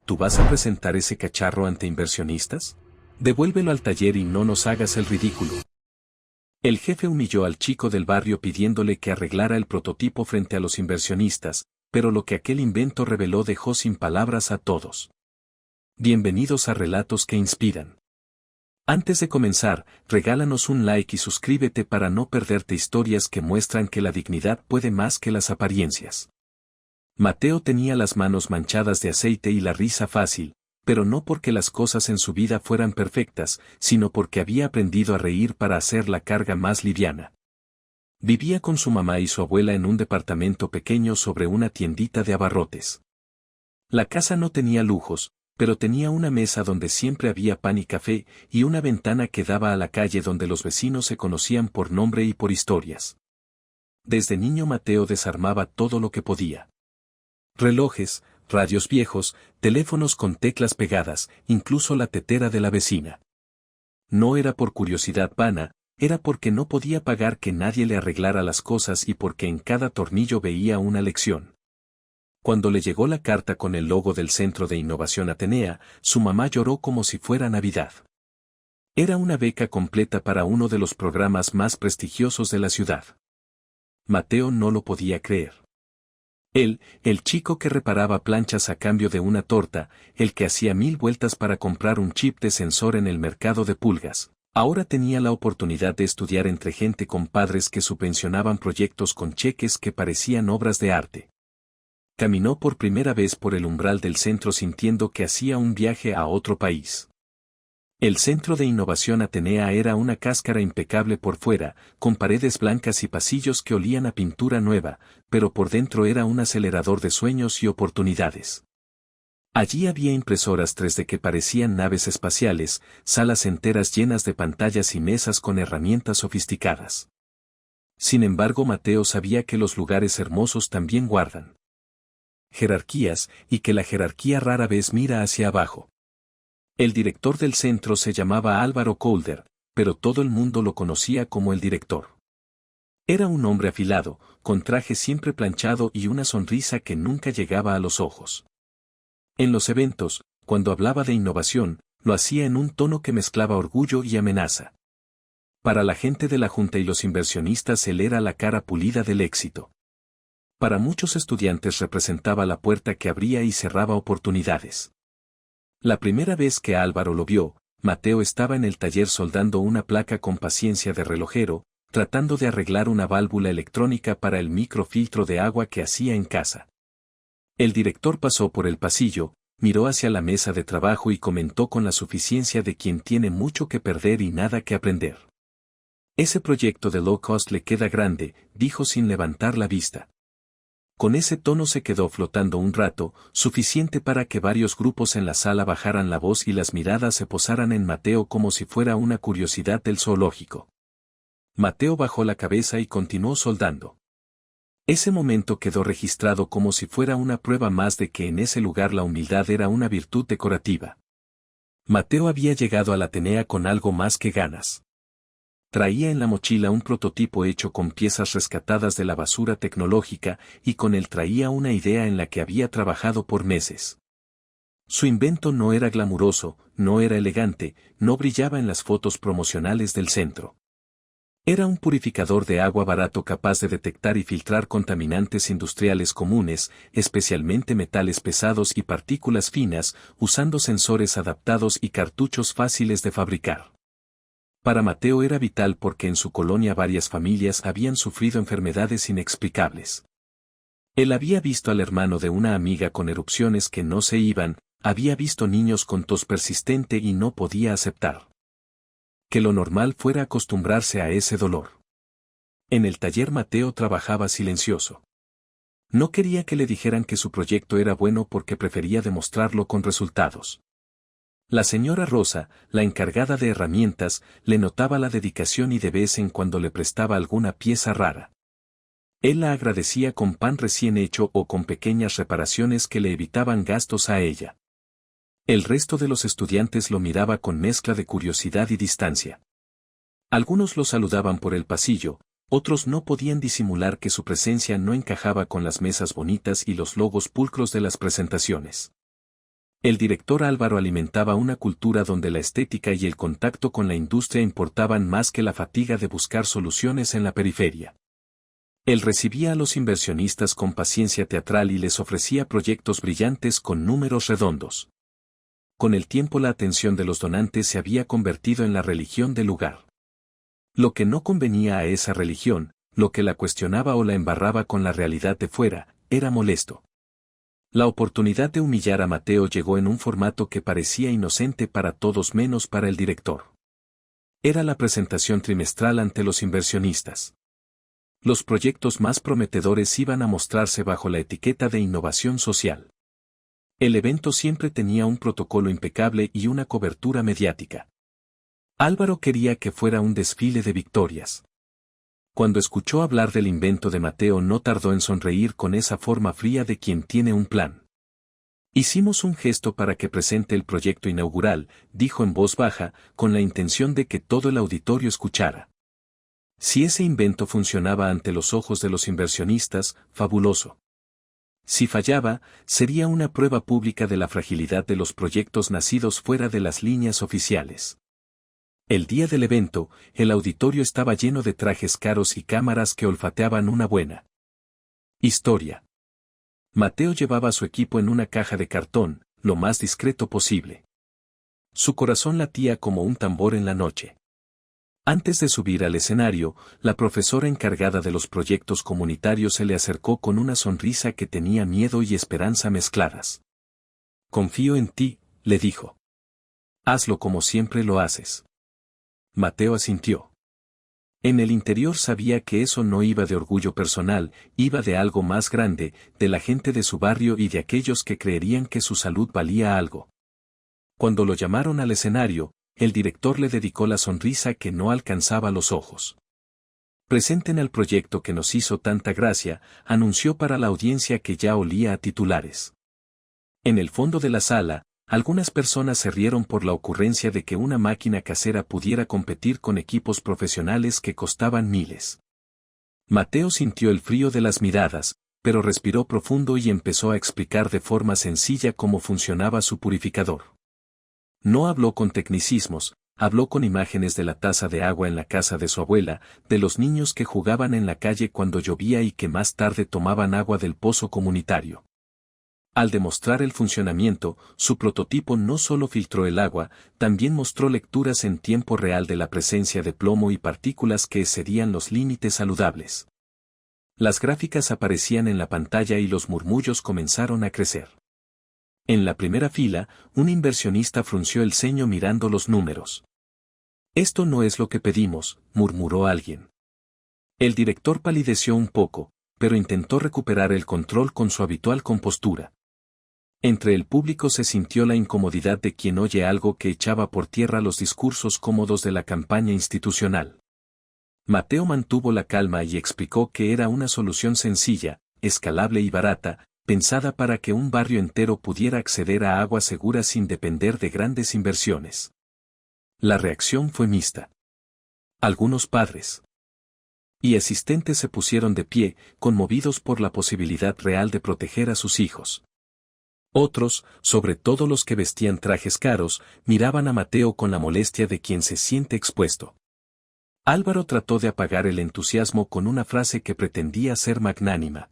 ¿tú vas a presentar ese cacharro ante inversionistas? Devuélvelo al taller y no nos hagas el ridículo. El jefe humilló al chico del barrio pidiéndole que arreglara el prototipo frente a los inversionistas, pero lo que aquel invento reveló dejó sin palabras a todos. Bienvenidos a Relatos que Inspiran. Antes de comenzar, regálanos un like y suscríbete para no perderte historias que muestran que la dignidad puede más que las apariencias. Mateo tenía las manos manchadas de aceite y la risa fácil, pero no porque las cosas en su vida fueran perfectas, sino porque había aprendido a reír para hacer la carga más liviana. Vivía con su mamá y su abuela en un departamento pequeño sobre una tiendita de abarrotes. La casa no tenía lujos, pero tenía una mesa donde siempre había pan y café, y una ventana que daba a la calle donde los vecinos se conocían por nombre y por historias. Desde niño Mateo desarmaba todo lo que podía. Relojes, radios viejos, teléfonos con teclas pegadas, incluso la tetera de la vecina. No era por curiosidad vana, era porque no podía pagar que nadie le arreglara las cosas y porque en cada tornillo veía una lección. Cuando le llegó la carta con el logo del Centro de Innovación Atenea, su mamá lloró como si fuera Navidad. Era una beca completa para uno de los programas más prestigiosos de la ciudad. Mateo no lo podía creer. Él, el chico que reparaba planchas a cambio de una torta, el que hacía 1000 vueltas para comprar un chip de sensor en el mercado de pulgas, ahora tenía la oportunidad de estudiar entre gente con padres que subvencionaban proyectos con cheques que parecían obras de arte. Caminó por primera vez por el umbral del centro sintiendo que hacía un viaje a otro país. El Centro de Innovación Atenea era una cáscara impecable por fuera, con paredes blancas y pasillos que olían a pintura nueva, pero por dentro era un acelerador de sueños y oportunidades. Allí había impresoras 3D que parecían naves espaciales, salas enteras llenas de pantallas y mesas con herramientas sofisticadas. Sin embargo, Mateo sabía que los lugares hermosos también guardan jerarquías, y que la jerarquía rara vez mira hacia abajo. El director del centro se llamaba Álvaro Colder, pero todo el mundo lo conocía como el director. Era un hombre afilado, con traje siempre planchado y una sonrisa que nunca llegaba a los ojos. En los eventos, cuando hablaba de innovación, lo hacía en un tono que mezclaba orgullo y amenaza. Para la gente de la junta y los inversionistas él era la cara pulida del éxito. Para muchos estudiantes representaba la puerta que abría y cerraba oportunidades. La primera vez que Álvaro lo vio, Mateo estaba en el taller soldando una placa con paciencia de relojero, tratando de arreglar una válvula electrónica para el microfiltro de agua que hacía en casa. El director pasó por el pasillo, miró hacia la mesa de trabajo y comentó con la suficiencia de quien tiene mucho que perder y nada que aprender. Ese proyecto de low cost le queda grande, dijo sin levantar la vista. Con ese tono se quedó flotando un rato, suficiente para que varios grupos en la sala bajaran la voz y las miradas se posaran en Mateo como si fuera una curiosidad del zoológico. Mateo bajó la cabeza y continuó soldando. Ese momento quedó registrado como si fuera una prueba más de que en ese lugar la humildad era una virtud decorativa. Mateo había llegado a la Atenea con algo más que ganas. Traía en la mochila un prototipo hecho con piezas rescatadas de la basura tecnológica y con él traía una idea en la que había trabajado por meses. Su invento no era glamuroso, no era elegante, no brillaba en las fotos promocionales del centro. Era un purificador de agua barato capaz de detectar y filtrar contaminantes industriales comunes, especialmente metales pesados y partículas finas, usando sensores adaptados y cartuchos fáciles de fabricar. Para Mateo era vital porque en su colonia varias familias habían sufrido enfermedades inexplicables. Él había visto al hermano de una amiga con erupciones que no se iban, había visto niños con tos persistente y no podía aceptar que lo normal fuera acostumbrarse a ese dolor. En el taller Mateo trabajaba silencioso. No quería que le dijeran que su proyecto era bueno porque prefería demostrarlo con resultados. La señora Rosa, la encargada de herramientas, le notaba la dedicación y de vez en cuando le prestaba alguna pieza rara. Él la agradecía con pan recién hecho o con pequeñas reparaciones que le evitaban gastos a ella. El resto de los estudiantes lo miraba con mezcla de curiosidad y distancia. Algunos lo saludaban por el pasillo, otros no podían disimular que su presencia no encajaba con las mesas bonitas y los logos pulcros de las presentaciones. El director Álvaro alimentaba una cultura donde la estética y el contacto con la industria importaban más que la fatiga de buscar soluciones en la periferia. Él recibía a los inversionistas con paciencia teatral y les ofrecía proyectos brillantes con números redondos. Con el tiempo la atención de los donantes se había convertido en la religión del lugar. Lo que no convenía a esa religión, lo que la cuestionaba o la embarraba con la realidad de fuera, era molesto. La oportunidad de humillar a Mateo llegó en un formato que parecía inocente para todos menos para el director. Era la presentación trimestral ante los inversionistas. Los proyectos más prometedores iban a mostrarse bajo la etiqueta de innovación social. El evento siempre tenía un protocolo impecable y una cobertura mediática. Álvaro quería que fuera un desfile de victorias. Cuando escuchó hablar del invento de Mateo no tardó en sonreír con esa forma fría de quien tiene un plan. Hicimos un gesto para que presente el proyecto inaugural, dijo en voz baja, con la intención de que todo el auditorio escuchara. Si ese invento funcionaba ante los ojos de los inversionistas, fabuloso. Si fallaba, sería una prueba pública de la fragilidad de los proyectos nacidos fuera de las líneas oficiales. El día del evento, el auditorio estaba lleno de trajes caros y cámaras que olfateaban una buena historia. Mateo llevaba a su equipo en una caja de cartón, lo más discreto posible. Su corazón latía como un tambor en la noche. Antes de subir al escenario, la profesora encargada de los proyectos comunitarios se le acercó con una sonrisa que tenía miedo y esperanza mezcladas. Confío en ti, le dijo. Hazlo como siempre lo haces. Mateo asintió. En el interior sabía que eso no iba de orgullo personal, iba de algo más grande, de la gente de su barrio y de aquellos que creerían que su salud valía algo. Cuando lo llamaron al escenario, el director le dedicó la sonrisa que no alcanzaba los ojos. Presenten al proyecto que nos hizo tanta gracia, anunció para la audiencia que ya olía a titulares. En el fondo de la sala, algunas personas se rieron por la ocurrencia de que una máquina casera pudiera competir con equipos profesionales que costaban miles. Mateo sintió el frío de las miradas, pero respiró profundo y empezó a explicar de forma sencilla cómo funcionaba su purificador. No habló con tecnicismos, habló con imágenes de la taza de agua en la casa de su abuela, de los niños que jugaban en la calle cuando llovía y que más tarde tomaban agua del pozo comunitario. Al demostrar el funcionamiento, su prototipo no solo filtró el agua, también mostró lecturas en tiempo real de la presencia de plomo y partículas que excedían los límites saludables. Las gráficas aparecían en la pantalla y los murmullos comenzaron a crecer. En la primera fila, un inversionista frunció el ceño mirando los números. Esto no es lo que pedimos, murmuró alguien. El director palideció un poco, pero intentó recuperar el control con su habitual compostura. Entre el público se sintió la incomodidad de quien oye algo que echaba por tierra los discursos cómodos de la campaña institucional. Mateo mantuvo la calma y explicó que era una solución sencilla, escalable y barata, pensada para que un barrio entero pudiera acceder a agua segura sin depender de grandes inversiones. La reacción fue mixta. Algunos padres y asistentes se pusieron de pie, conmovidos por la posibilidad real de proteger a sus hijos. Otros, sobre todo los que vestían trajes caros, miraban a Mateo con la molestia de quien se siente expuesto. Álvaro trató de apagar el entusiasmo con una frase que pretendía ser magnánima.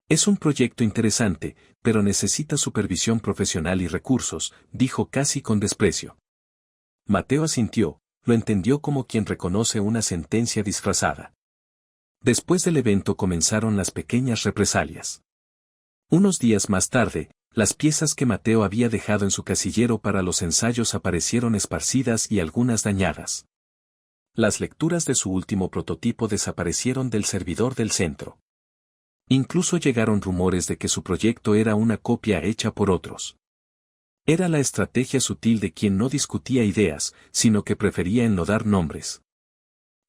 Es un proyecto interesante, pero necesita supervisión profesional y recursos, dijo casi con desprecio. Mateo asintió, lo entendió como quien reconoce una sentencia disfrazada. Después del evento comenzaron las pequeñas represalias. Unos días más tarde, las piezas que Mateo había dejado en su casillero para los ensayos aparecieron esparcidas y algunas dañadas. Las lecturas de su último prototipo desaparecieron del servidor del centro. Incluso llegaron rumores de que su proyecto era una copia hecha por otros. Era la estrategia sutil de quien no discutía ideas, sino que prefería enlodar nombres.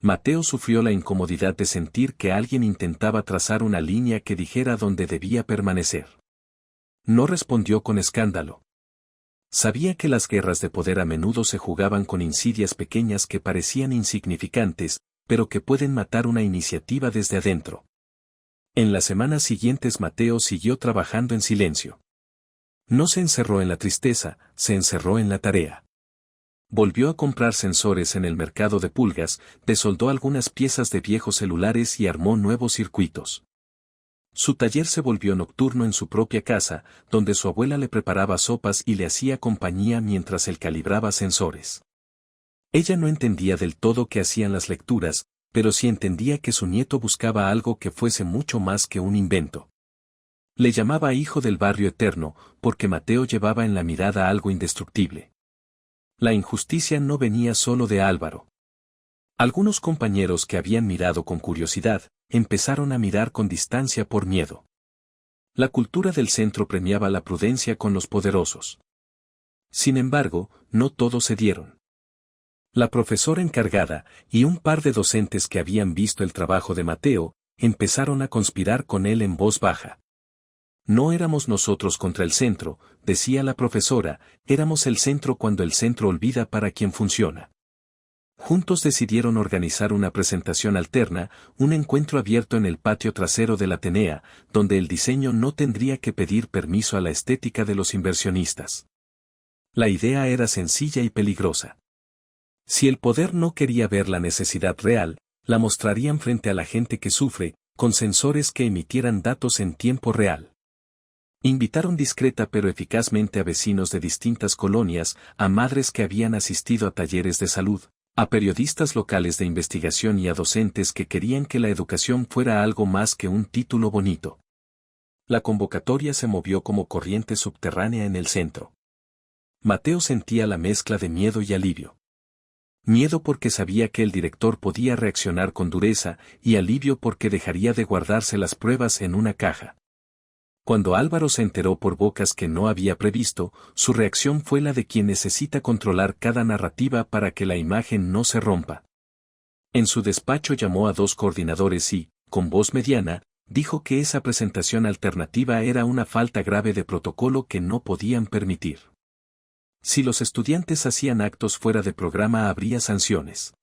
Mateo sufrió la incomodidad de sentir que alguien intentaba trazar una línea que dijera dónde debía permanecer. No respondió con escándalo. Sabía que las guerras de poder a menudo se jugaban con insidias pequeñas que parecían insignificantes, pero que pueden matar una iniciativa desde adentro. En las semanas siguientes Mateo siguió trabajando en silencio. No se encerró en la tristeza, se encerró en la tarea. Volvió a comprar sensores en el mercado de pulgas, desoldó algunas piezas de viejos celulares y armó nuevos circuitos. Su taller se volvió nocturno en su propia casa, donde su abuela le preparaba sopas y le hacía compañía mientras él calibraba sensores. Ella no entendía del todo qué hacían las lecturas, pero sí entendía que su nieto buscaba algo que fuese mucho más que un invento. Le llamaba hijo del barrio eterno, porque Mateo llevaba en la mirada algo indestructible. La injusticia no venía solo de Álvaro. Algunos compañeros que habían mirado con curiosidad, empezaron a mirar con distancia por miedo. La cultura del centro premiaba la prudencia con los poderosos. Sin embargo, no todos cedieron. La profesora encargada y un par de docentes que habían visto el trabajo de Mateo, empezaron a conspirar con él en voz baja. No éramos nosotros contra el centro, decía la profesora, éramos el centro cuando el centro olvida para quien funciona. Juntos decidieron organizar una presentación alterna, un encuentro abierto en el patio trasero del Atenea, donde el diseño no tendría que pedir permiso a la estética de los inversionistas. La idea era sencilla y peligrosa. Si el poder no quería ver la necesidad real, la mostrarían frente a la gente que sufre, con sensores que emitieran datos en tiempo real. Invitaron discreta pero eficazmente a vecinos de distintas colonias, a madres que habían asistido a talleres de salud, a periodistas locales de investigación y a docentes que querían que la educación fuera algo más que un título bonito. La convocatoria se movió como corriente subterránea en el centro. Mateo sentía la mezcla de miedo y alivio. Miedo porque sabía que el director podía reaccionar con dureza y alivio porque dejaría de guardarse las pruebas en una caja. Cuando Álvaro se enteró por bocas que no había previsto, su reacción fue la de quien necesita controlar cada narrativa para que la imagen no se rompa. En su despacho llamó a 2 coordinadores y, con voz mediana, dijo que esa presentación alternativa era una falta grave de protocolo que no podían permitir. Si los estudiantes hacían actos fuera de programa habría sanciones.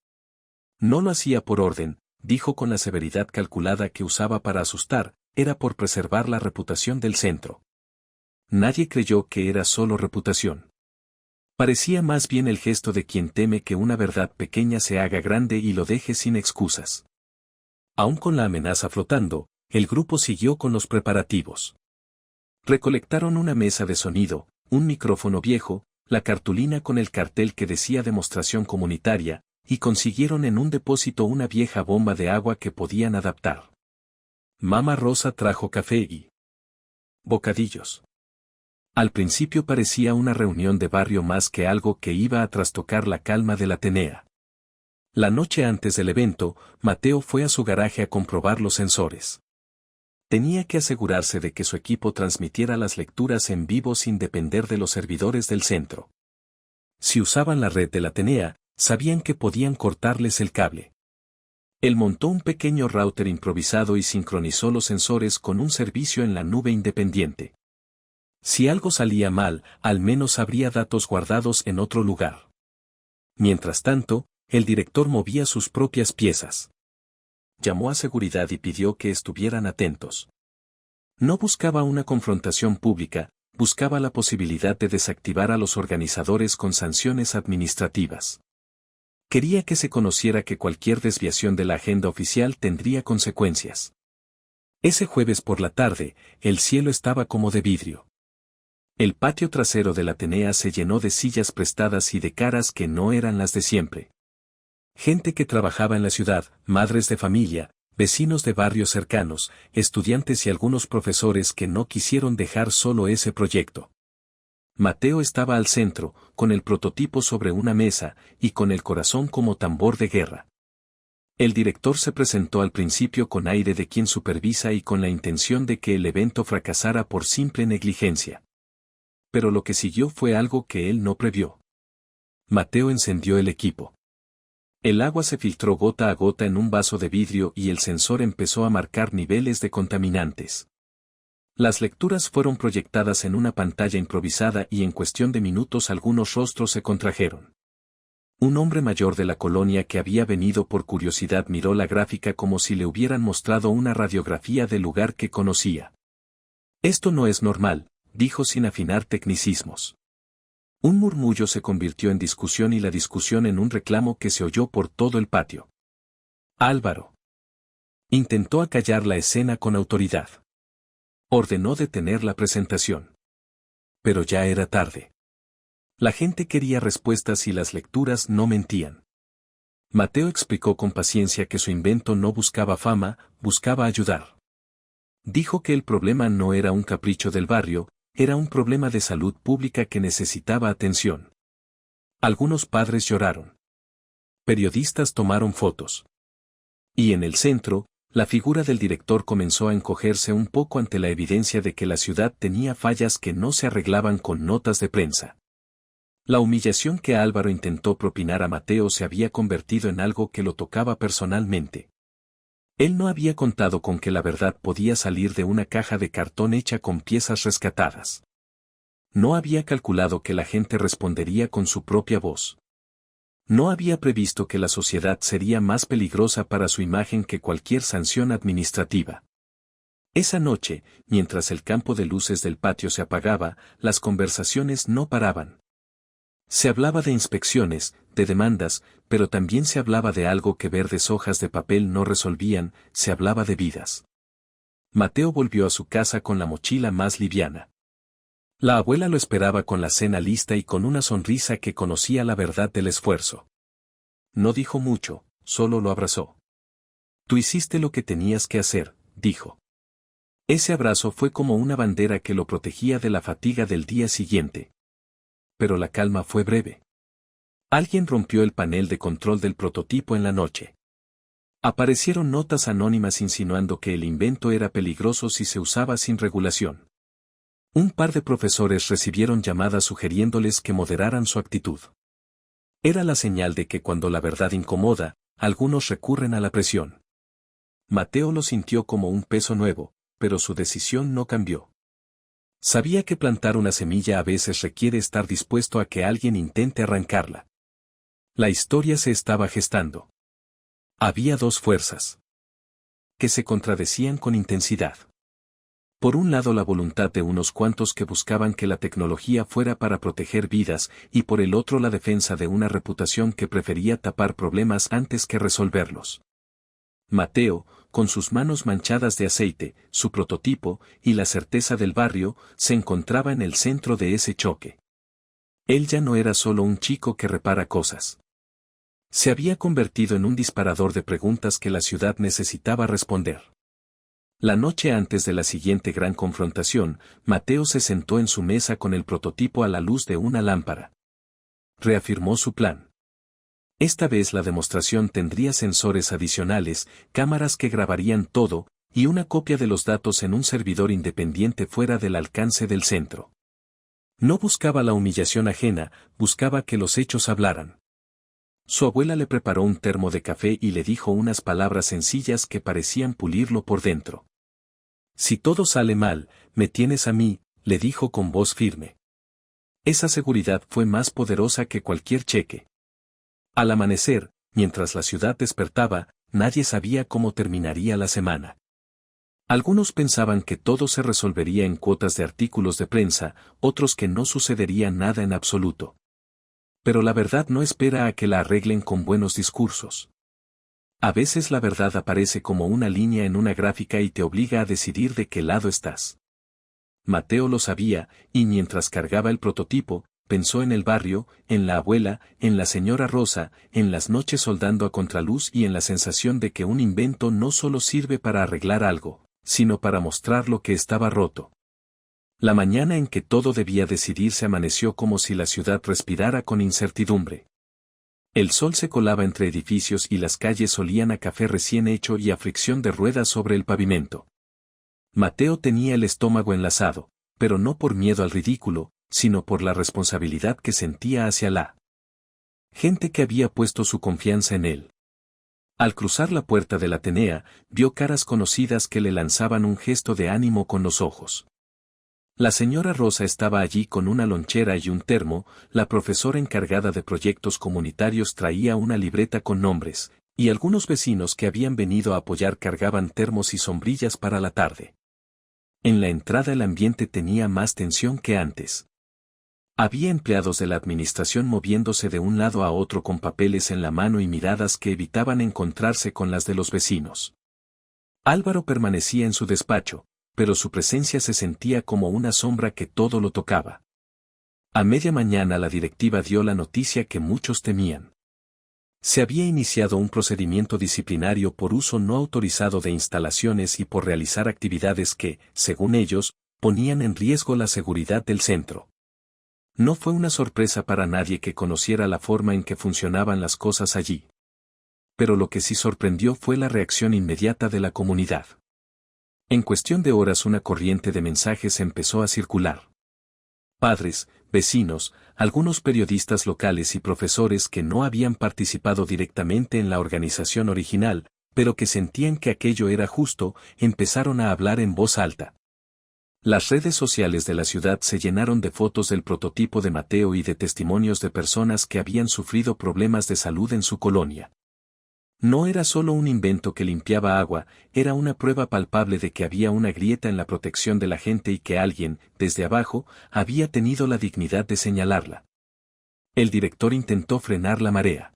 No lo hacía por orden, dijo con la severidad calculada que usaba para asustar, era por preservar la reputación del centro. Nadie creyó que era solo reputación. Parecía más bien el gesto de quien teme que una verdad pequeña se haga grande y lo deje sin excusas. Aún con la amenaza flotando, el grupo siguió con los preparativos. Recolectaron una mesa de sonido, un micrófono viejo, la cartulina con el cartel que decía demostración comunitaria, y consiguieron en un depósito una vieja bomba de agua que podían adaptar. Mamá Rosa trajo café y bocadillos. Al principio parecía una reunión de barrio más que algo que iba a trastocar la calma del Atenea. La noche antes del evento, Mateo fue a su garaje a comprobar los sensores. Tenía que asegurarse de que su equipo transmitiera las lecturas en vivo sin depender de los servidores del centro. Si usaban la red del Atenea, sabían que podían cortarles el cable. Él montó un pequeño router improvisado y sincronizó los sensores con un servicio en la nube independiente. Si algo salía mal, al menos habría datos guardados en otro lugar. Mientras tanto, el director movía sus propias piezas. Llamó a seguridad y pidió que estuvieran atentos. No buscaba una confrontación pública, buscaba la posibilidad de desactivar a los organizadores con sanciones administrativas. Quería que se conociera que cualquier desviación de la agenda oficial tendría consecuencias. Ese jueves por la tarde, el cielo estaba como de vidrio. El patio trasero del Atenea se llenó de sillas prestadas y de caras que no eran las de siempre. Gente que trabajaba en la ciudad, madres de familia, vecinos de barrios cercanos, estudiantes y algunos profesores que no quisieron dejar solo ese proyecto. Mateo estaba al centro, con el prototipo sobre una mesa, y con el corazón como tambor de guerra. El director se presentó al principio con aire de quien supervisa y con la intención de que el evento fracasara por simple negligencia. Pero lo que siguió fue algo que él no previó. Mateo encendió el equipo. El agua se filtró gota a gota en un vaso de vidrio y el sensor empezó a marcar niveles de contaminantes. Las lecturas fueron proyectadas en una pantalla improvisada y en cuestión de minutos algunos rostros se contrajeron. Un hombre mayor de la colonia que había venido por curiosidad miró la gráfica como si le hubieran mostrado una radiografía del lugar que conocía. Esto no es normal, dijo sin afinar tecnicismos. Un murmullo se convirtió en discusión y la discusión en un reclamo que se oyó por todo el patio. Álvaro intentó acallar la escena con autoridad. Ordenó detener la presentación. Pero ya era tarde. La gente quería respuestas y las lecturas no mentían. Mateo explicó con paciencia que su invento no buscaba fama, buscaba ayudar. Dijo que el problema no era un capricho del barrio, era un problema de salud pública que necesitaba atención. Algunos padres lloraron. Periodistas tomaron fotos. Y en el centro, la figura del director comenzó a encogerse un poco ante la evidencia de que la ciudad tenía fallas que no se arreglaban con notas de prensa. La humillación que Álvaro intentó propinar a Mateo se había convertido en algo que lo tocaba personalmente. Él no había contado con que la verdad podía salir de una caja de cartón hecha con piezas rescatadas. No había calculado que la gente respondería con su propia voz. No había previsto que la sociedad sería más peligrosa para su imagen que cualquier sanción administrativa. Esa noche, mientras el campo de luces del patio se apagaba, las conversaciones no paraban. Se hablaba de inspecciones, de demandas, pero también se hablaba de algo que verdes hojas de papel no resolvían, se hablaba de vidas. Mateo volvió a su casa con la mochila más liviana. La abuela lo esperaba con la cena lista y con una sonrisa que conocía la verdad del esfuerzo. No dijo mucho, solo lo abrazó. Tú hiciste lo que tenías que hacer, dijo. Ese abrazo fue como una bandera que lo protegía de la fatiga del día siguiente. Pero la calma fue breve. Alguien rompió el panel de control del prototipo en la noche. Aparecieron notas anónimas insinuando que el invento era peligroso si se usaba sin regulación. Un par de profesores recibieron llamadas sugiriéndoles que moderaran su actitud. Era la señal de que cuando la verdad incomoda, algunos recurren a la presión. Mateo lo sintió como un peso nuevo, pero su decisión no cambió. Sabía que plantar una semilla a veces requiere estar dispuesto a que alguien intente arrancarla. La historia se estaba gestando. Había dos fuerzas que se contradecían con intensidad. Por un lado la voluntad de unos cuantos que buscaban que la tecnología fuera para proteger vidas, y por el otro la defensa de una reputación que prefería tapar problemas antes que resolverlos. Mateo, con sus manos manchadas de aceite, su prototipo, y la certeza del barrio, se encontraba en el centro de ese choque. Él ya no era solo un chico que repara cosas. Se había convertido en un disparador de preguntas que la ciudad necesitaba responder. La noche antes de la siguiente gran confrontación, Mateo se sentó en su mesa con el prototipo a la luz de una lámpara. Reafirmó su plan. Esta vez la demostración tendría sensores adicionales, cámaras que grabarían todo, y una copia de los datos en un servidor independiente fuera del alcance del centro. No buscaba la humillación ajena, buscaba que los hechos hablaran. Su abuela le preparó un termo de café y le dijo unas palabras sencillas que parecían pulirlo por dentro. Si todo sale mal, me tienes a mí, le dijo con voz firme. Esa seguridad fue más poderosa que cualquier cheque. Al amanecer, mientras la ciudad despertaba, nadie sabía cómo terminaría la semana. Algunos pensaban que todo se resolvería en cuotas de artículos de prensa, otros que no sucedería nada en absoluto. Pero la verdad no espera a que la arreglen con buenos discursos. A veces la verdad aparece como una línea en una gráfica y te obliga a decidir de qué lado estás. Mateo lo sabía, y mientras cargaba el prototipo, pensó en el barrio, en la abuela, en la señora Rosa, en las noches soldando a contraluz y en la sensación de que un invento no solo sirve para arreglar algo, sino para mostrar lo que estaba roto. La mañana en que todo debía decidirse amaneció como si la ciudad respirara con incertidumbre. El sol se colaba entre edificios y las calles olían a café recién hecho y a fricción de ruedas sobre el pavimento. Mateo tenía el estómago enlazado, pero no por miedo al ridículo, sino por la responsabilidad que sentía hacia la gente que había puesto su confianza en él. Al cruzar la puerta del Atenea, vio caras conocidas que le lanzaban un gesto de ánimo con los ojos. La señora Rosa estaba allí con una lonchera y un termo, la profesora encargada de proyectos comunitarios traía una libreta con nombres, y algunos vecinos que habían venido a apoyar cargaban termos y sombrillas para la tarde. En la entrada el ambiente tenía más tensión que antes. Había empleados de la administración moviéndose de un lado a otro con papeles en la mano y miradas que evitaban encontrarse con las de los vecinos. Álvaro permanecía en su despacho, pero su presencia se sentía como una sombra que todo lo tocaba. A media mañana la directiva dio la noticia que muchos temían. Se había iniciado un procedimiento disciplinario por uso no autorizado de instalaciones y por realizar actividades que, según ellos, ponían en riesgo la seguridad del centro. No fue una sorpresa para nadie que conociera la forma en que funcionaban las cosas allí. Pero lo que sí sorprendió fue la reacción inmediata de la comunidad. En cuestión de horas una corriente de mensajes empezó a circular. Padres, vecinos, algunos periodistas locales y profesores que no habían participado directamente en la organización original, pero que sentían que aquello era justo, empezaron a hablar en voz alta. Las redes sociales de la ciudad se llenaron de fotos del prototipo de Mateo y de testimonios de personas que habían sufrido problemas de salud en su colonia. No era solo un invento que limpiaba agua, era una prueba palpable de que había una grieta en la protección de la gente y que alguien, desde abajo, había tenido la dignidad de señalarla. El director intentó frenar la marea.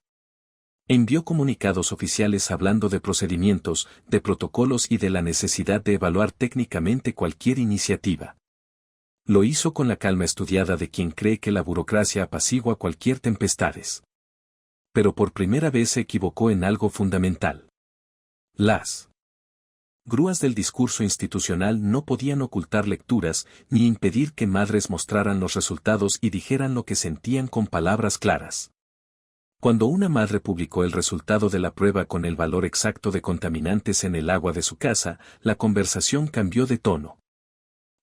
Envió comunicados oficiales hablando de procedimientos, de protocolos y de la necesidad de evaluar técnicamente cualquier iniciativa. Lo hizo con la calma estudiada de quien cree que la burocracia apacigua cualquier tempestades. Pero por primera vez se equivocó en algo fundamental. Las grúas del discurso institucional no podían ocultar lecturas, ni impedir que madres mostraran los resultados y dijeran lo que sentían con palabras claras. Cuando una madre publicó el resultado de la prueba con el valor exacto de contaminantes en el agua de su casa, la conversación cambió de tono.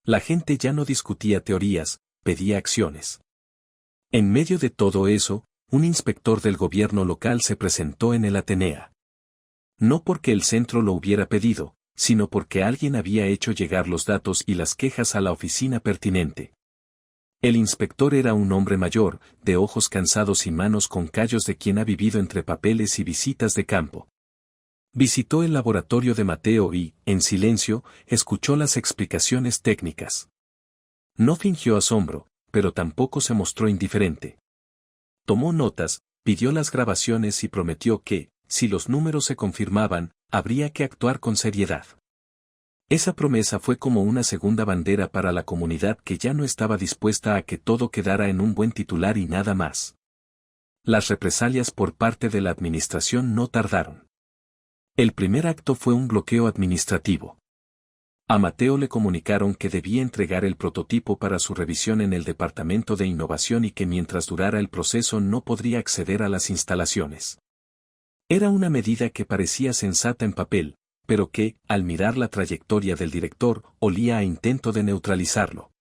La gente ya no discutía teorías, pedía acciones. En medio de todo eso, un inspector del gobierno local se presentó en el Atenea. No porque el centro lo hubiera pedido, sino porque alguien había hecho llegar los datos y las quejas a la oficina pertinente. El inspector era un hombre mayor, de ojos cansados y manos con callos de quien ha vivido entre papeles y visitas de campo. Visitó el laboratorio de Mateo y, en silencio, escuchó las explicaciones técnicas. No fingió asombro, pero tampoco se mostró indiferente. Tomó notas, pidió las grabaciones y prometió que, si los números se confirmaban, habría que actuar con seriedad. Esa promesa fue como una segunda bandera para la comunidad que ya no estaba dispuesta a que todo quedara en un buen titular y nada más. Las represalias por parte de la administración no tardaron. El primer acto fue un bloqueo administrativo. A Mateo le comunicaron que debía entregar el prototipo para su revisión en el Departamento de Innovación y que mientras durara el proceso no podría acceder a las instalaciones. Era una medida que parecía sensata en papel, pero que, al mirar la trayectoria del director, olía a intento de neutralizarlo.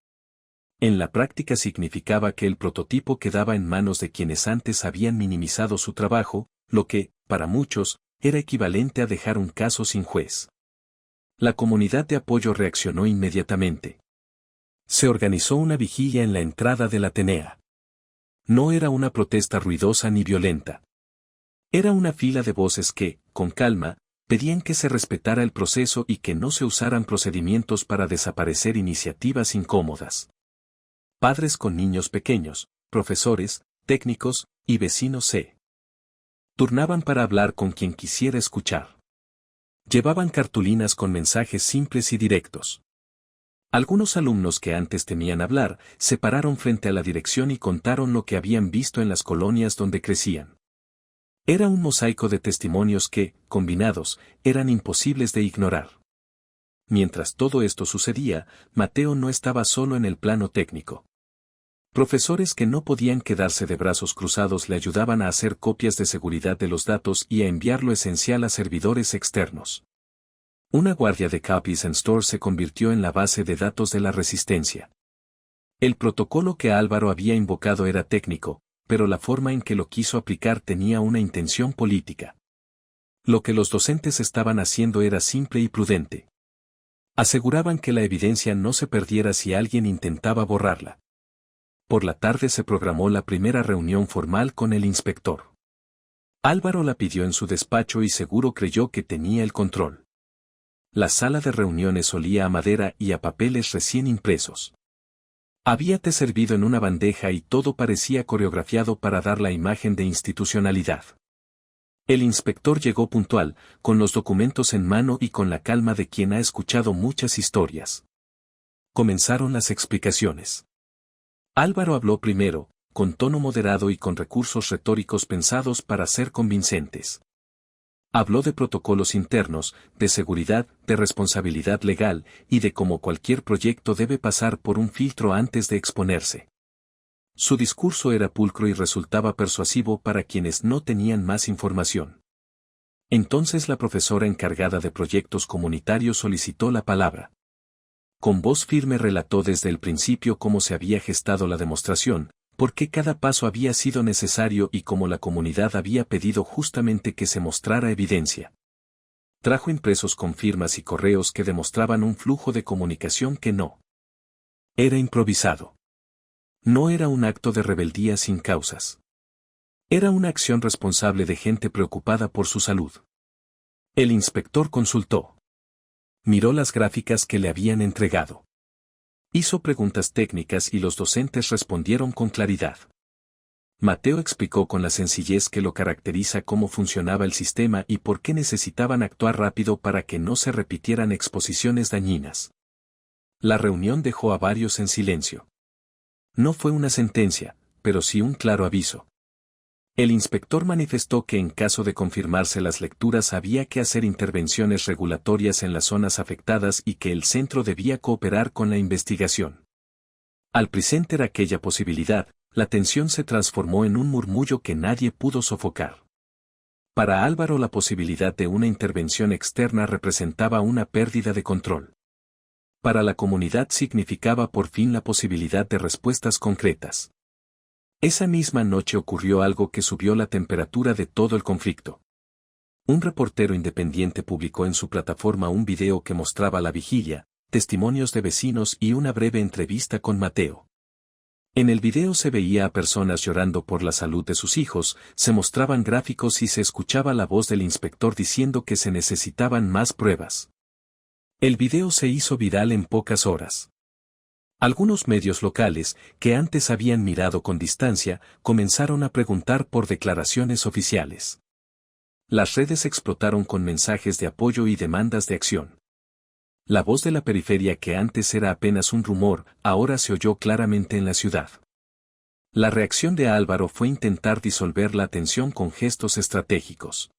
En la práctica significaba que el prototipo quedaba en manos de quienes antes habían minimizado su trabajo, lo que, para muchos, era equivalente a dejar un caso sin juez. La comunidad de apoyo reaccionó inmediatamente. Se organizó una vigilia en la entrada del Atenea. No era una protesta ruidosa ni violenta. Era una fila de voces que, con calma, pedían que se respetara el proceso y que no se usaran procedimientos para desaparecer iniciativas incómodas. Padres con niños pequeños, profesores, técnicos y vecinos se turnaban para hablar con quien quisiera escuchar. Llevaban cartulinas con mensajes simples y directos. Algunos alumnos que antes temían hablar, se pararon frente a la dirección y contaron lo que habían visto en las colonias donde crecían. Era un mosaico de testimonios que, combinados, eran imposibles de ignorar. Mientras todo esto sucedía, Mateo no estaba solo en el plano técnico. Profesores que no podían quedarse de brazos cruzados le ayudaban a hacer copias de seguridad de los datos y a enviar lo esencial a servidores externos. Una guardia de copies and stores se convirtió en la base de datos de la resistencia. El protocolo que Álvaro había invocado era técnico, pero la forma en que lo quiso aplicar tenía una intención política. Lo que los docentes estaban haciendo era simple y prudente. Aseguraban que la evidencia no se perdiera si alguien intentaba borrarla. Por la tarde se programó la primera reunión formal con el inspector. Álvaro la pidió en su despacho y seguro creyó que tenía el control. La sala de reuniones olía a madera y a papeles recién impresos. Había té servido en una bandeja y todo parecía coreografiado para dar la imagen de institucionalidad. El inspector llegó puntual, con los documentos en mano y con la calma de quien ha escuchado muchas historias. Comenzaron las explicaciones. Álvaro habló primero, con tono moderado y con recursos retóricos pensados para ser convincentes. Habló de protocolos internos, de seguridad, de responsabilidad legal, y de cómo cualquier proyecto debe pasar por un filtro antes de exponerse. Su discurso era pulcro y resultaba persuasivo para quienes no tenían más información. Entonces la profesora encargada de proyectos comunitarios solicitó la palabra. Con voz firme relató desde el principio cómo se había gestado la demostración, por qué cada paso había sido necesario y cómo la comunidad había pedido justamente que se mostrara evidencia. Trajo impresos con firmas y correos que demostraban un flujo de comunicación que no era improvisado. No era un acto de rebeldía sin causas. Era una acción responsable de gente preocupada por su salud. El inspector consultó. Miró las gráficas que le habían entregado. Hizo preguntas técnicas y los docentes respondieron con claridad. Mateo explicó con la sencillez que lo caracteriza cómo funcionaba el sistema y por qué necesitaban actuar rápido para que no se repitieran exposiciones dañinas. La reunión dejó a varios en silencio. No fue una sentencia, pero sí un claro aviso. El inspector manifestó que en caso de confirmarse las lecturas había que hacer intervenciones regulatorias en las zonas afectadas y que el centro debía cooperar con la investigación. Al presentar aquella posibilidad, la tensión se transformó en un murmullo que nadie pudo sofocar. Para Álvaro la posibilidad de una intervención externa representaba una pérdida de control. Para la comunidad significaba por fin la posibilidad de respuestas concretas. Esa misma noche ocurrió algo que subió la temperatura de todo el conflicto. Un reportero independiente publicó en su plataforma un video que mostraba la vigilia, testimonios de vecinos y una breve entrevista con Mateo. En el video se veía a personas llorando por la salud de sus hijos, se mostraban gráficos y se escuchaba la voz del inspector diciendo que se necesitaban más pruebas. El video se hizo viral en pocas horas. Algunos medios locales, que antes habían mirado con distancia, comenzaron a preguntar por declaraciones oficiales. Las redes explotaron con mensajes de apoyo y demandas de acción. La voz de la periferia que antes era apenas un rumor, ahora se oyó claramente en la ciudad. La reacción de Álvaro fue intentar disolver la tensión con gestos estratégicos.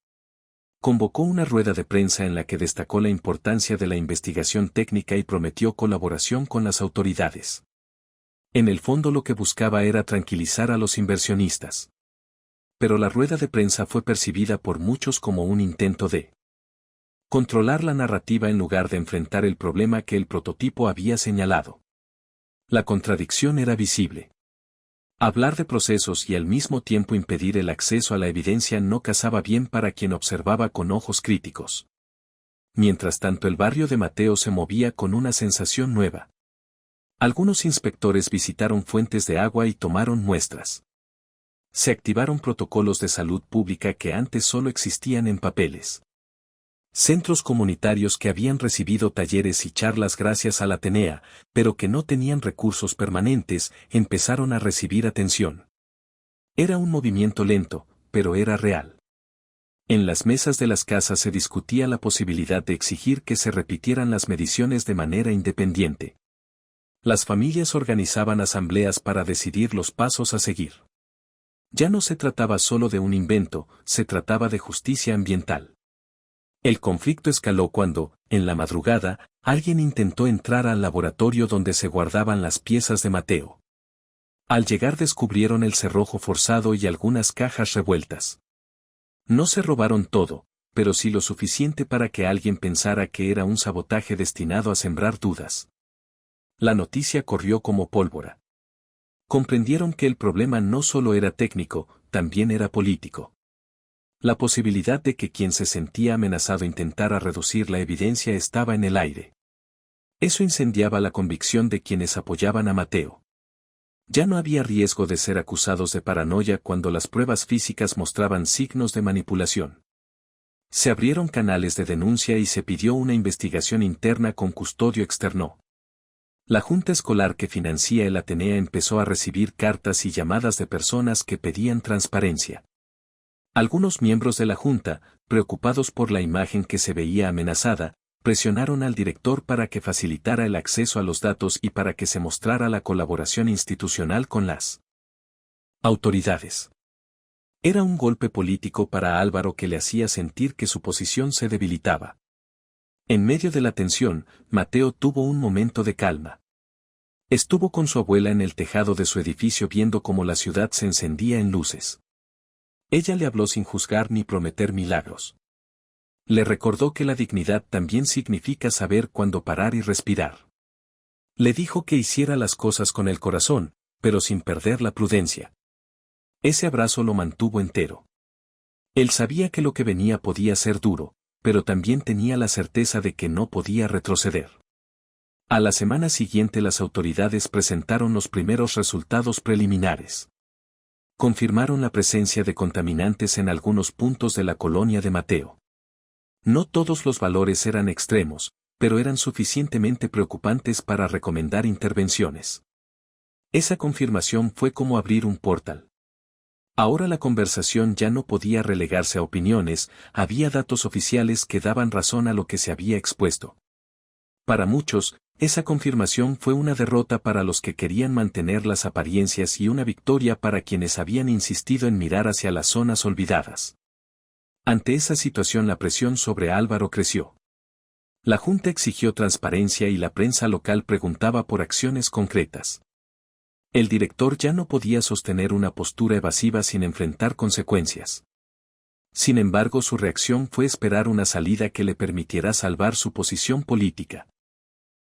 Convocó una rueda de prensa en la que destacó la importancia de la investigación técnica y prometió colaboración con las autoridades. En el fondo lo que buscaba era tranquilizar a los inversionistas. Pero la rueda de prensa fue percibida por muchos como un intento de controlar la narrativa en lugar de enfrentar el problema que el prototipo había señalado. La contradicción era visible. Hablar de procesos y al mismo tiempo impedir el acceso a la evidencia no casaba bien para quien observaba con ojos críticos. Mientras tanto el barrio de Mateo se movía con una sensación nueva. Algunos inspectores visitaron fuentes de agua y tomaron muestras. Se activaron protocolos de salud pública que antes solo existían en papeles. Centros comunitarios que habían recibido talleres y charlas gracias a la Atenea, pero que no tenían recursos permanentes, empezaron a recibir atención. Era un movimiento lento, pero era real. En las mesas de las casas se discutía la posibilidad de exigir que se repitieran las mediciones de manera independiente. Las familias organizaban asambleas para decidir los pasos a seguir. Ya no se trataba solo de un invento, se trataba de justicia ambiental. El conflicto escaló cuando, en la madrugada, alguien intentó entrar al laboratorio donde se guardaban las piezas de Mateo. Al llegar descubrieron el cerrojo forzado y algunas cajas revueltas. No se robaron todo, pero sí lo suficiente para que alguien pensara que era un sabotaje destinado a sembrar dudas. La noticia corrió como pólvora. Comprendieron que el problema no solo era técnico, también era político. La posibilidad de que quien se sentía amenazado intentara reducir la evidencia estaba en el aire. Eso incendiaba la convicción de quienes apoyaban a Mateo. Ya no había riesgo de ser acusados de paranoia cuando las pruebas físicas mostraban signos de manipulación. Se abrieron canales de denuncia y se pidió una investigación interna con custodio externo. La junta escolar que financia el Atenea empezó a recibir cartas y llamadas de personas que pedían transparencia. Algunos miembros de la junta, preocupados por la imagen que se veía amenazada, presionaron al director para que facilitara el acceso a los datos y para que se mostrara la colaboración institucional con las autoridades. Era un golpe político para Álvaro que le hacía sentir que su posición se debilitaba. En medio de la tensión, Mateo tuvo un momento de calma. Estuvo con su abuela en el tejado de su edificio viendo cómo la ciudad se encendía en luces. Ella le habló sin juzgar ni prometer milagros. Le recordó que la dignidad también significa saber cuándo parar y respirar. Le dijo que hiciera las cosas con el corazón, pero sin perder la prudencia. Ese abrazo lo mantuvo entero. Él sabía que lo que venía podía ser duro, pero también tenía la certeza de que no podía retroceder. A la semana siguiente las autoridades presentaron los primeros resultados preliminares. Confirmaron la presencia de contaminantes en algunos puntos de la colonia de Mateo. No todos los valores eran extremos, pero eran suficientemente preocupantes para recomendar intervenciones. Esa confirmación fue como abrir un portal. Ahora la conversación ya no podía relegarse a opiniones, había datos oficiales que daban razón a lo que se había expuesto. Para muchos, esa confirmación fue una derrota para los que querían mantener las apariencias y una victoria para quienes habían insistido en mirar hacia las zonas olvidadas. Ante esa situación la presión sobre Álvaro creció. La Junta exigió transparencia y la prensa local preguntaba por acciones concretas. El director ya no podía sostener una postura evasiva sin enfrentar consecuencias. Sin embargo, su reacción fue esperar una salida que le permitiera salvar su posición política.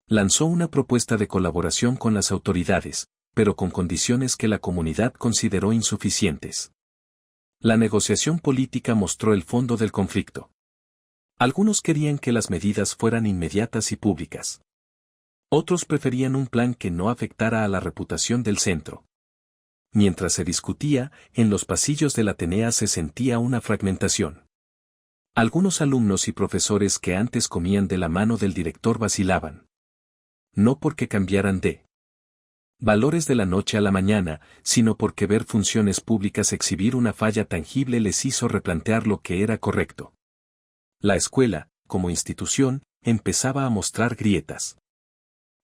Lanzó una propuesta de colaboración con las autoridades, pero con condiciones que la comunidad consideró insuficientes. La negociación política mostró el fondo del conflicto. Algunos querían que las medidas fueran inmediatas y públicas. Otros preferían un plan que no afectara a la reputación del centro. Mientras se discutía, en los pasillos del Atenea se sentía una fragmentación. Algunos alumnos y profesores que antes comían de la mano del director vacilaban. No porque cambiaran de valores de la noche a la mañana, sino porque ver funciones públicas exhibir una falla tangible les hizo replantear lo que era correcto. La escuela, como institución, empezaba a mostrar grietas.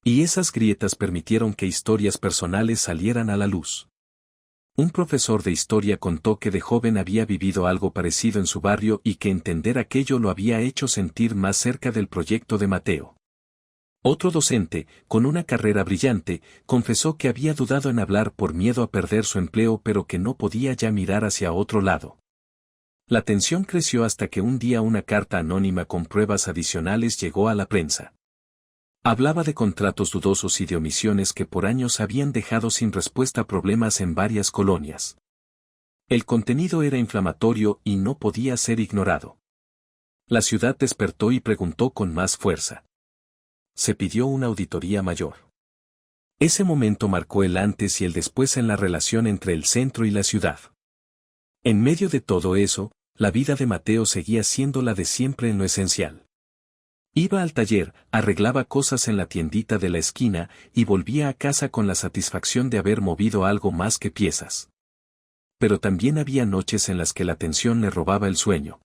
Y esas grietas permitieron que historias personales salieran a la luz. Un profesor de historia contó que de joven había vivido algo parecido en su barrio y que entender aquello lo había hecho sentir más cerca del proyecto de Mateo. Otro docente, con una carrera brillante, confesó que había dudado en hablar por miedo a perder su empleo pero que no podía ya mirar hacia otro lado. La tensión creció hasta que un día una carta anónima con pruebas adicionales llegó a la prensa. Hablaba de contratos dudosos y de omisiones que por años habían dejado sin respuesta problemas en varias colonias. El contenido era inflamatorio y no podía ser ignorado. La ciudad despertó y preguntó con más fuerza. Se pidió una auditoría mayor. Ese momento marcó el antes y el después en la relación entre el centro y la ciudad. En medio de todo eso, la vida de Mateo seguía siendo la de siempre en lo esencial. Iba al taller, arreglaba cosas en la tiendita de la esquina y volvía a casa con la satisfacción de haber movido algo más que piezas. Pero también había noches en las que la tensión le robaba el sueño.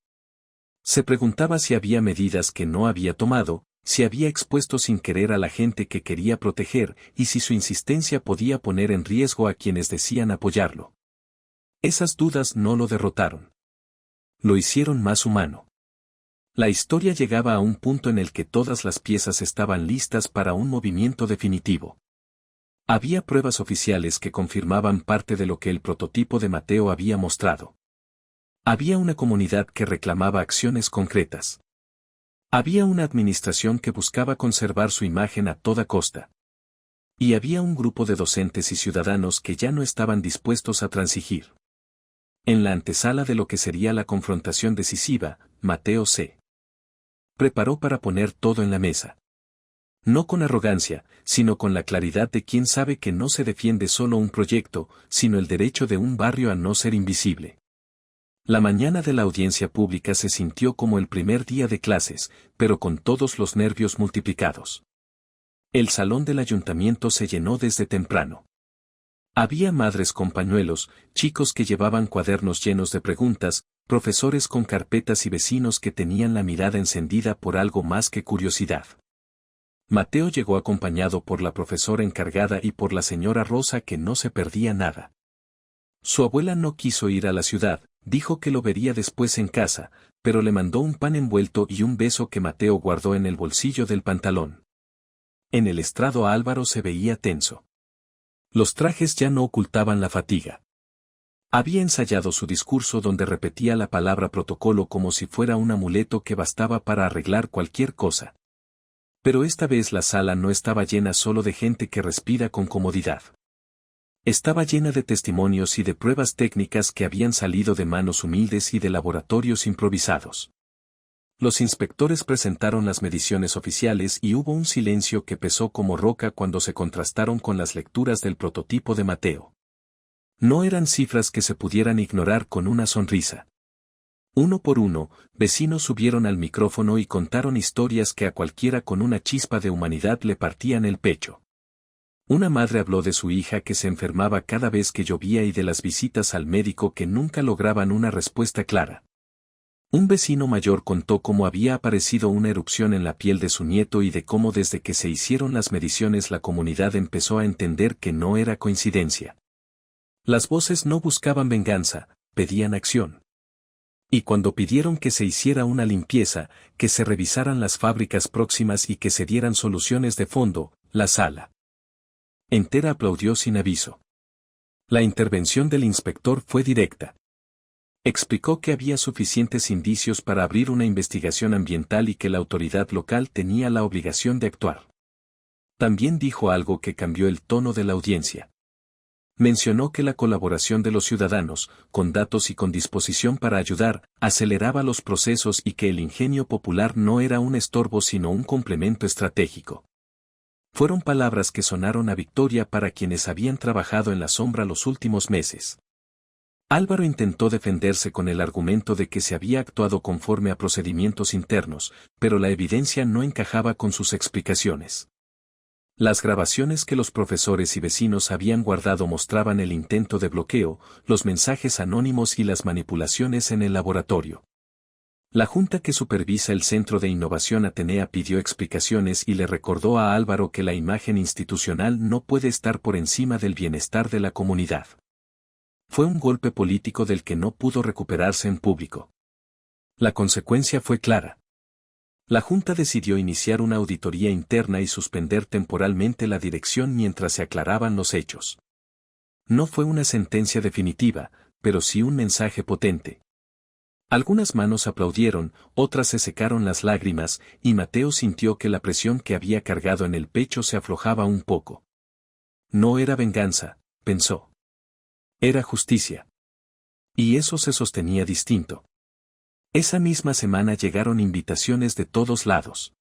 Se preguntaba si había medidas que no había tomado, si había expuesto sin querer a la gente que quería proteger y si su insistencia podía poner en riesgo a quienes decían apoyarlo. Esas dudas no lo derrotaron. Lo hicieron más humano. La historia llegaba a un punto en el que todas las piezas estaban listas para un movimiento definitivo. Había pruebas oficiales que confirmaban parte de lo que el prototipo de Mateo había mostrado. Había una comunidad que reclamaba acciones concretas. Había una administración que buscaba conservar su imagen a toda costa. Y había un grupo de docentes y ciudadanos que ya no estaban dispuestos a transigir. En la antesala de lo que sería la confrontación decisiva, Mateo se preparó para poner todo en la mesa. No con arrogancia, sino con la claridad de quien sabe que no se defiende solo un proyecto, sino el derecho de un barrio a no ser invisible. La mañana de la audiencia pública se sintió como el primer día de clases, pero con todos los nervios multiplicados. El salón del ayuntamiento se llenó desde temprano. Había madres con pañuelos, chicos que llevaban cuadernos llenos de preguntas, profesores con carpetas y vecinos que tenían la mirada encendida por algo más que curiosidad. Mateo llegó acompañado por la profesora encargada y por la señora Rosa, que no se perdía nada. Su abuela no quiso ir a la ciudad, dijo que lo vería después en casa, pero le mandó un pan envuelto y un beso que Mateo guardó en el bolsillo del pantalón. En el estrado Álvaro se veía tenso. Los trajes ya no ocultaban la fatiga. Había ensayado su discurso donde repetía la palabra protocolo como si fuera un amuleto que bastaba para arreglar cualquier cosa. Pero esta vez la sala no estaba llena solo de gente que respira con comodidad. Estaba llena de testimonios y de pruebas técnicas que habían salido de manos humildes y de laboratorios improvisados. Los inspectores presentaron las mediciones oficiales y hubo un silencio que pesó como roca cuando se contrastaron con las lecturas del prototipo de Mateo. No eran cifras que se pudieran ignorar con una sonrisa. Uno por uno, vecinos subieron al micrófono y contaron historias que a cualquiera con una chispa de humanidad le partían el pecho. Una madre habló de su hija que se enfermaba cada vez que llovía y de las visitas al médico que nunca lograban una respuesta clara. Un vecino mayor contó cómo había aparecido una erupción en la piel de su nieto y de cómo desde que se hicieron las mediciones la comunidad empezó a entender que no era coincidencia. Las voces no buscaban venganza, pedían acción. Y cuando pidieron que se hiciera una limpieza, que se revisaran las fábricas próximas y que se dieran soluciones de fondo, la sala entera aplaudió sin aviso. La intervención del inspector fue directa. Explicó que había suficientes indicios para abrir una investigación ambiental y que la autoridad local tenía la obligación de actuar. También dijo algo que cambió el tono de la audiencia. Mencionó que la colaboración de los ciudadanos, con datos y con disposición para ayudar, aceleraba los procesos y que el ingenio popular no era un estorbo sino un complemento estratégico. Fueron palabras que sonaron a victoria para quienes habían trabajado en la sombra los últimos meses. Álvaro intentó defenderse con el argumento de que se había actuado conforme a procedimientos internos, pero la evidencia no encajaba con sus explicaciones. Las grabaciones que los profesores y vecinos habían guardado mostraban el intento de bloqueo, los mensajes anónimos y las manipulaciones en el laboratorio. La junta que supervisa el Centro de Innovación Atenea pidió explicaciones y le recordó a Álvaro que la imagen institucional no puede estar por encima del bienestar de la comunidad. Fue un golpe político del que no pudo recuperarse en público. La consecuencia fue clara. La Junta decidió iniciar una auditoría interna y suspender temporalmente la dirección mientras se aclaraban los hechos. No fue una sentencia definitiva, pero sí un mensaje potente. Algunas manos aplaudieron, otras se secaron las lágrimas, y Mateo sintió que la presión que había cargado en el pecho se aflojaba un poco. No era venganza, pensó. Era justicia. Y eso se sostenía distinto. Esa misma semana llegaron invitaciones de todos lados.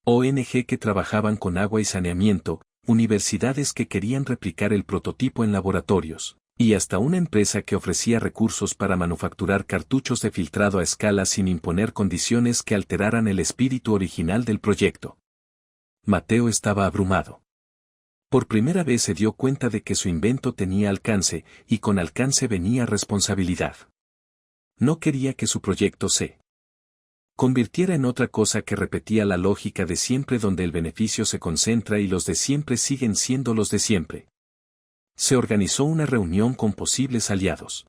ONG que trabajaban con agua y saneamiento, universidades que querían replicar el prototipo en laboratorios, y hasta una empresa que ofrecía recursos para manufacturar cartuchos de filtrado a escala sin imponer condiciones que alteraran el espíritu original del proyecto. Mateo estaba abrumado. Por primera vez se dio cuenta de que su invento tenía alcance, y con alcance venía responsabilidad. No quería que su proyecto se convirtiera en otra cosa que repetía la lógica de siempre, donde el beneficio se concentra y los de siempre siguen siendo los de siempre. Se organizó una reunión con posibles aliados.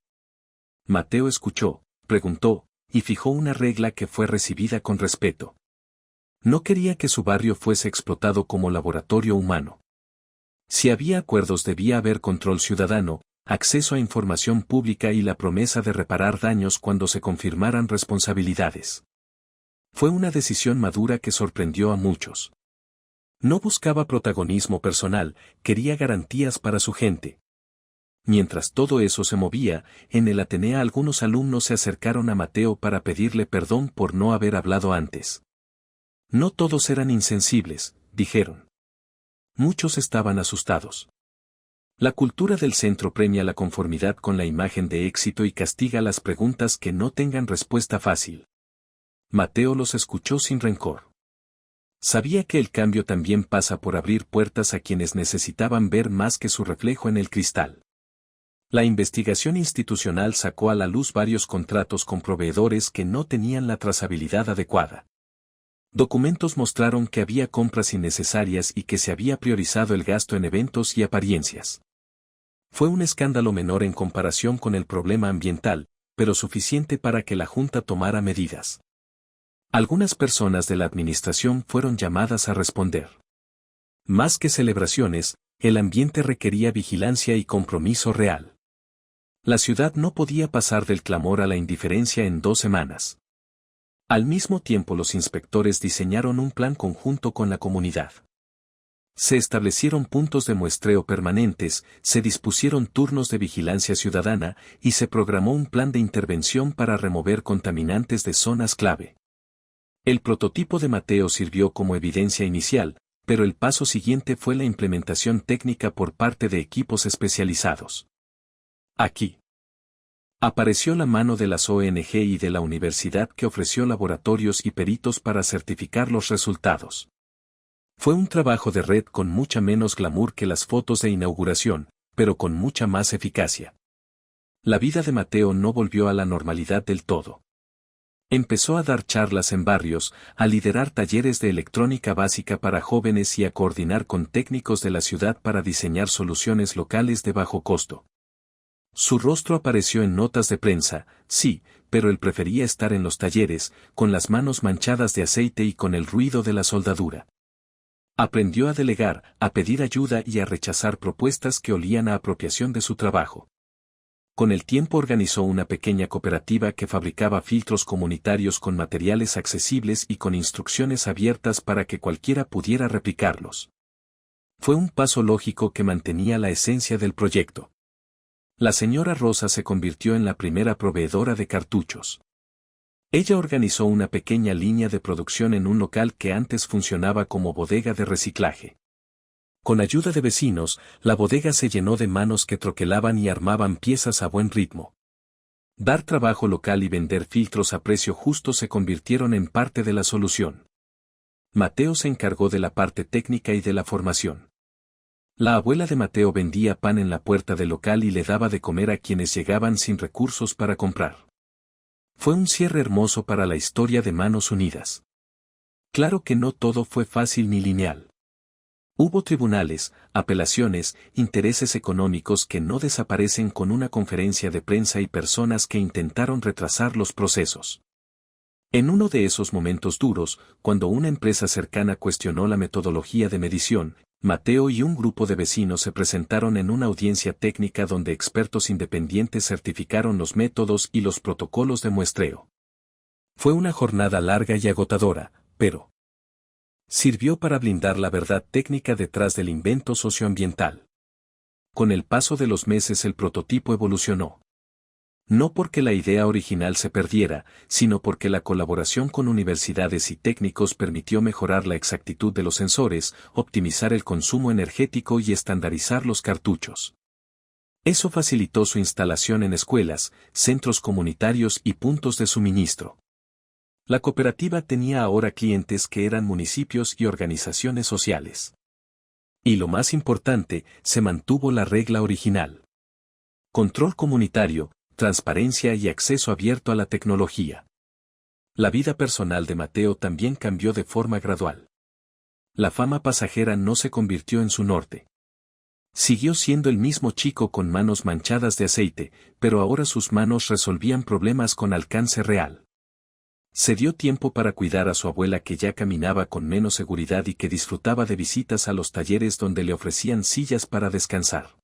Mateo escuchó, preguntó, y fijó una regla que fue recibida con respeto. No quería que su barrio fuese explotado como laboratorio humano. Si había acuerdos debía haber control ciudadano, acceso a información pública y la promesa de reparar daños cuando se confirmaran responsabilidades. Fue una decisión madura que sorprendió a muchos. No buscaba protagonismo personal, quería garantías para su gente. Mientras todo eso se movía, en el Atenea algunos alumnos se acercaron a Mateo para pedirle perdón por no haber hablado antes. No todos eran insensibles, dijeron. Muchos estaban asustados. La cultura del centro premia la conformidad con la imagen de éxito y castiga las preguntas que no tengan respuesta fácil. Mateo los escuchó sin rencor. Sabía que el cambio también pasa por abrir puertas a quienes necesitaban ver más que su reflejo en el cristal. La investigación institucional sacó a la luz varios contratos con proveedores que no tenían la trazabilidad adecuada. Documentos mostraron que había compras innecesarias y que se había priorizado el gasto en eventos y apariencias. Fue un escándalo menor en comparación con el problema ambiental, pero suficiente para que la Junta tomara medidas. Algunas personas de la administración fueron llamadas a responder. Más que celebraciones, el ambiente requería vigilancia y compromiso real. La ciudad no podía pasar del clamor a la indiferencia en 2 semanas. Al mismo tiempo los inspectores diseñaron un plan conjunto con la comunidad. Se establecieron puntos de muestreo permanentes, se dispusieron turnos de vigilancia ciudadana y se programó un plan de intervención para remover contaminantes de zonas clave. El prototipo de Mateo sirvió como evidencia inicial, pero el paso siguiente fue la implementación técnica por parte de equipos especializados. Aquí apareció la mano de las ONG y de la universidad que ofreció laboratorios y peritos para certificar los resultados. Fue un trabajo de red con mucha menos glamour que las fotos de inauguración, pero con mucha más eficacia. La vida de Mateo no volvió a la normalidad del todo. Empezó a dar charlas en barrios, a liderar talleres de electrónica básica para jóvenes y a coordinar con técnicos de la ciudad para diseñar soluciones locales de bajo costo. Su rostro apareció en notas de prensa, sí, pero él prefería estar en los talleres, con las manos manchadas de aceite y con el ruido de la soldadura. Aprendió a delegar, a pedir ayuda y a rechazar propuestas que olían a apropiación de su trabajo. Con el tiempo organizó una pequeña cooperativa que fabricaba filtros comunitarios con materiales accesibles y con instrucciones abiertas para que cualquiera pudiera replicarlos. Fue un paso lógico que mantenía la esencia del proyecto. La señora Rosa se convirtió en la primera proveedora de cartuchos. Ella organizó una pequeña línea de producción en un local que antes funcionaba como bodega de reciclaje. Con ayuda de vecinos, la bodega se llenó de manos que troquelaban y armaban piezas a buen ritmo. Dar trabajo local y vender filtros a precio justo se convirtieron en parte de la solución. Mateo se encargó de la parte técnica y de la formación. La abuela de Mateo vendía pan en la puerta del local y le daba de comer a quienes llegaban sin recursos para comprar. Fue un cierre hermoso para la historia de Manos Unidas. Claro que no todo fue fácil ni lineal. Hubo tribunales, apelaciones, intereses económicos que no desaparecen con una conferencia de prensa y personas que intentaron retrasar los procesos. En uno de esos momentos duros, cuando una empresa cercana cuestionó la metodología de medición, Mateo y un grupo de vecinos se presentaron en una audiencia técnica donde expertos independientes certificaron los métodos y los protocolos de muestreo. Fue una jornada larga y agotadora, pero sirvió para blindar la verdad técnica detrás del invento socioambiental. Con el paso de los meses el prototipo evolucionó. No porque la idea original se perdiera, sino porque la colaboración con universidades y técnicos permitió mejorar la exactitud de los sensores, optimizar el consumo energético y estandarizar los cartuchos. Eso facilitó su instalación en escuelas, centros comunitarios y puntos de suministro. La cooperativa tenía ahora clientes que eran municipios y organizaciones sociales. Y lo más importante, se mantuvo la regla original. Control comunitario, transparencia y acceso abierto a la tecnología. La vida personal de Mateo también cambió de forma gradual. La fama pasajera no se convirtió en su norte. Siguió siendo el mismo chico con manos manchadas de aceite, pero ahora sus manos resolvían problemas con alcance real. Se dio tiempo para cuidar a su abuela que ya caminaba con menos seguridad y que disfrutaba de visitas a los talleres donde le ofrecían sillas para descansar.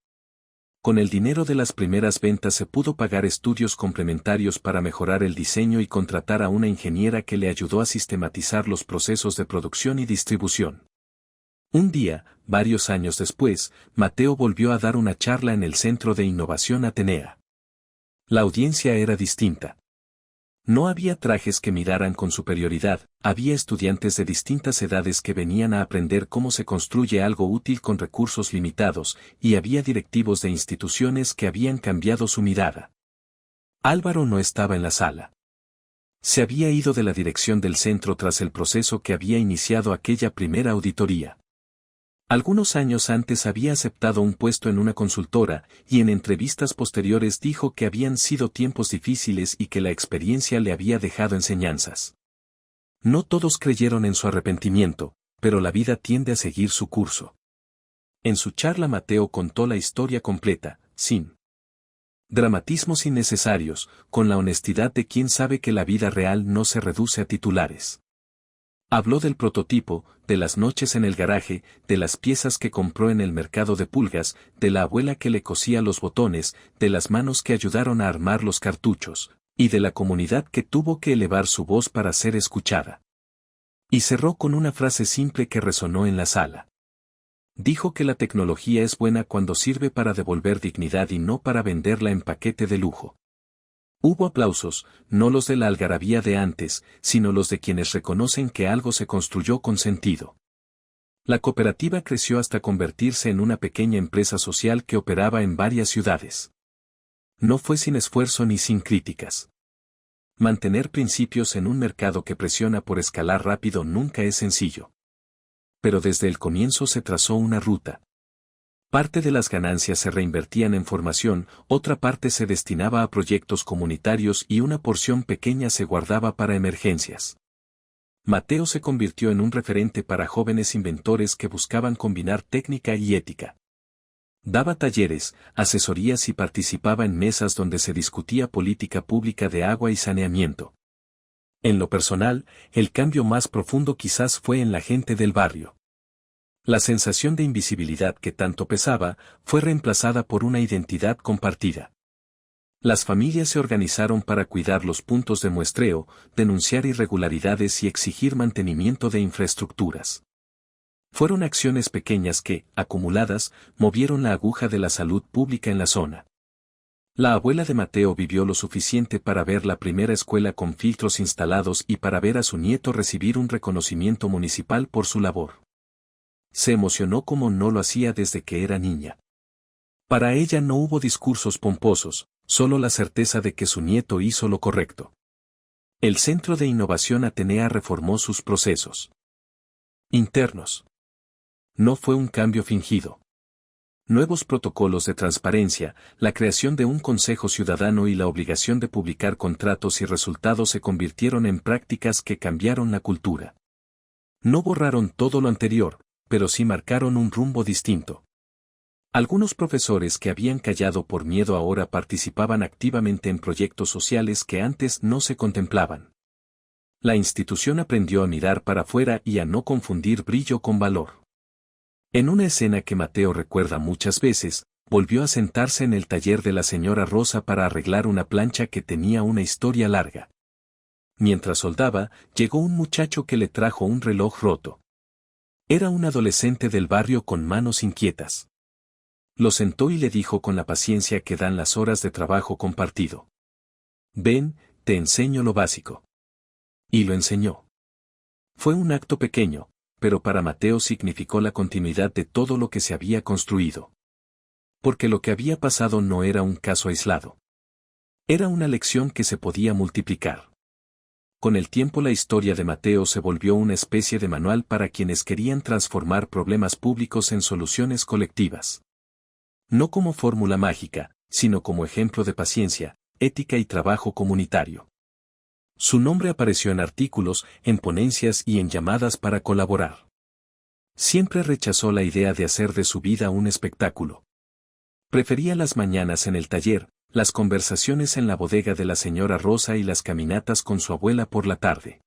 Con el dinero de las primeras ventas se pudo pagar estudios complementarios para mejorar el diseño y contratar a una ingeniera que le ayudó a sistematizar los procesos de producción y distribución. Un día, varios años después, Mateo volvió a dar una charla en el Centro de Innovación Atenea. La audiencia era distinta. No había trajes que miraran con superioridad, había estudiantes de distintas edades que venían a aprender cómo se construye algo útil con recursos limitados, y había directivos de instituciones que habían cambiado su mirada. Álvaro no estaba en la sala. Se había ido de la dirección del centro tras el proceso que había iniciado aquella primera auditoría. Algunos años antes había aceptado un puesto en una consultora, y en entrevistas posteriores dijo que habían sido tiempos difíciles y que la experiencia le había dejado enseñanzas. No todos creyeron en su arrepentimiento, pero la vida tiende a seguir su curso. En su charla Mateo contó la historia completa, sin dramatismos innecesarios, con la honestidad de quien sabe que la vida real no se reduce a titulares. Habló del prototipo, de las noches en el garaje, de las piezas que compró en el mercado de pulgas, de la abuela que le cosía los botones, de las manos que ayudaron a armar los cartuchos, y de la comunidad que tuvo que elevar su voz para ser escuchada. Y cerró con una frase simple que resonó en la sala. Dijo que la tecnología es buena cuando sirve para devolver dignidad y no para venderla en paquete de lujo. Hubo aplausos, no los de la algarabía de antes, sino los de quienes reconocen que algo se construyó con sentido. La cooperativa creció hasta convertirse en una pequeña empresa social que operaba en varias ciudades. No fue sin esfuerzo ni sin críticas. Mantener principios en un mercado que presiona por escalar rápido nunca es sencillo. Pero desde el comienzo se trazó una ruta. Parte de las ganancias se reinvertían en formación, otra parte se destinaba a proyectos comunitarios y una porción pequeña se guardaba para emergencias. Mateo se convirtió en un referente para jóvenes inventores que buscaban combinar técnica y ética. Daba talleres, asesorías y participaba en mesas donde se discutía política pública de agua y saneamiento. En lo personal, el cambio más profundo quizás fue en la gente del barrio. La sensación de invisibilidad que tanto pesaba fue reemplazada por una identidad compartida. Las familias se organizaron para cuidar los puntos de muestreo, denunciar irregularidades y exigir mantenimiento de infraestructuras. Fueron acciones pequeñas que, acumuladas, movieron la aguja de la salud pública en la zona. La abuela de Mateo vivió lo suficiente para ver la primera escuela con filtros instalados y para ver a su nieto recibir un reconocimiento municipal por su labor. Se emocionó como no lo hacía desde que era niña. Para ella no hubo discursos pomposos, solo la certeza de que su nieto hizo lo correcto. El Centro de Innovación Atenea reformó sus procesos internos. No fue un cambio fingido. Nuevos protocolos de transparencia, la creación de un consejo ciudadano y la obligación de publicar contratos y resultados se convirtieron en prácticas que cambiaron la cultura. No borraron todo lo anterior, pero sí marcaron un rumbo distinto. Algunos profesores que habían callado por miedo ahora participaban activamente en proyectos sociales que antes no se contemplaban. La institución aprendió a mirar para afuera y a no confundir brillo con valor. En una escena que Mateo recuerda muchas veces, volvió a sentarse en el taller de la señora Rosa para arreglar una plancha que tenía una historia larga. Mientras soldaba, llegó un muchacho que le trajo un reloj roto. Era un adolescente del barrio con manos inquietas. Lo sentó y le dijo con la paciencia que dan las horas de trabajo compartido. Ven, te enseño lo básico. Y lo enseñó. Fue un acto pequeño, pero para Mateo significó la continuidad de todo lo que se había construido. Porque lo que había pasado no era un caso aislado. Era una lección que se podía multiplicar. Con el tiempo la historia de Mateo se volvió una especie de manual para quienes querían transformar problemas públicos en soluciones colectivas. No como fórmula mágica, sino como ejemplo de paciencia, ética y trabajo comunitario. Su nombre apareció en artículos, en ponencias y en llamadas para colaborar. Siempre rechazó la idea de hacer de su vida un espectáculo. Prefería las mañanas en el taller, las conversaciones en la bodega de la señora Rosa y las caminatas con su abuela por la tarde.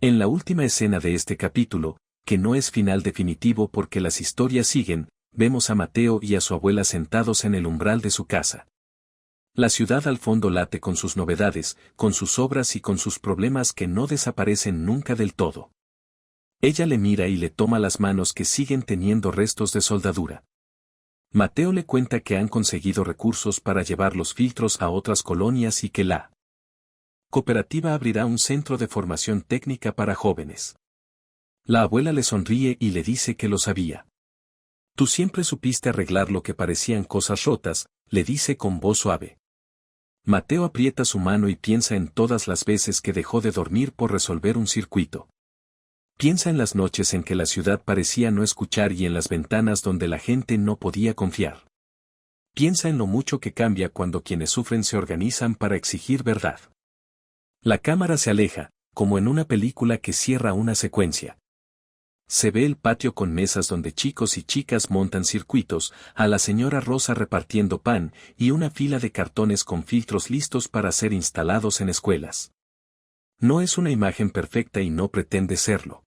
En la última escena de este capítulo, que no es final definitivo porque las historias siguen, vemos a Mateo y a su abuela sentados en el umbral de su casa. La ciudad al fondo late con sus novedades, con sus obras y con sus problemas que no desaparecen nunca del todo. Ella le mira y le toma las manos que siguen teniendo restos de soldadura. Mateo le cuenta que han conseguido recursos para llevar los filtros a otras colonias y que la Cooperativa abrirá un centro de formación técnica para jóvenes. La abuela le sonríe y le dice que lo sabía. Tú siempre supiste arreglar lo que parecían cosas rotas, le dice con voz suave. Mateo aprieta su mano y piensa en todas las veces que dejó de dormir por resolver un circuito. Piensa en las noches en que la ciudad parecía no escuchar y en las ventanas donde la gente no podía confiar. Piensa en lo mucho que cambia cuando quienes sufren se organizan para exigir verdad. La cámara se aleja, como en una película que cierra una secuencia. Se ve el patio con mesas donde chicos y chicas montan circuitos, a la señora Rosa repartiendo pan y una fila de cartones con filtros listos para ser instalados en escuelas. No es una imagen perfecta y no pretende serlo.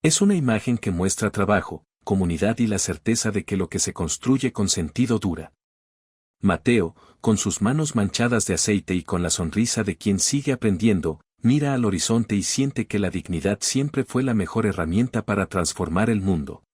Es una imagen que muestra trabajo, comunidad y la certeza de que lo que se construye con sentido dura. Mateo, con sus manos manchadas de aceite y con la sonrisa de quien sigue aprendiendo, mira al horizonte y siente que la dignidad siempre fue la mejor herramienta para transformar el mundo.